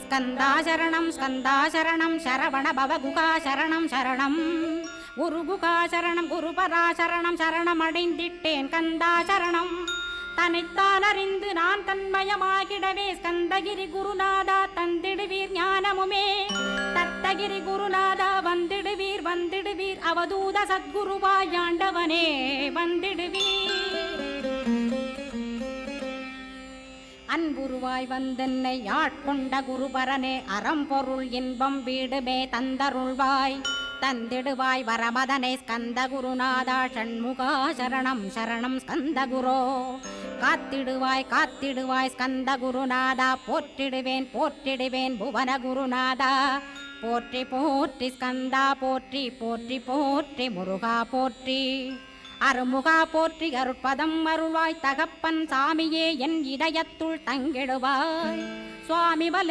ஸ்கந்தா சரணம் ஸ்கந்தா சரணம் சரவண பவ குகா சரணம் சரணம் குரு குகா சரணம் குரு பரா சரணம் சரணம் அடைந்திட்டேன் கந்தா சரணம் தன்னைத்தான் அறிந்து நான் தன்மயமாகிடவே ஸ்கந்தகிரி குருநாதா தந்திடுவீர் ஞானமுமே தத்தகிரி குருநாதா வந்திடுவீர் வந்திடுவீர் அவதூத சத்குருவாயாண்டவனே வந்திடுவீர் அன்புருவாய் வந்தென்னை ஆட்கொண்ட குருபரனே அறம்பொருள் இன்பம் வீடுமே தந்தருள்வாய் தந்திடுவாய் வரமதனை ஸ்கந்த குருநாதா ஷண்முகா சரணம் சரணம் ஸ்கந்த குரோ காத்திடுவாய் காத்திடுவாய் ஸ்கந்த குருநாதா போற்றிடுவேன் போற்றிடுவேன் புவன குருநாதா போற்றி போற்றி ஸ்கந்தா போற்றி போற்றி போற்றி முருகா போற்றி அருமுகா போற்றி அருட்பதம் அருள்வாய் தகப்பன் சாமியே என் இதயத்துள் தங்கிடுவாய் சுவாமி வலை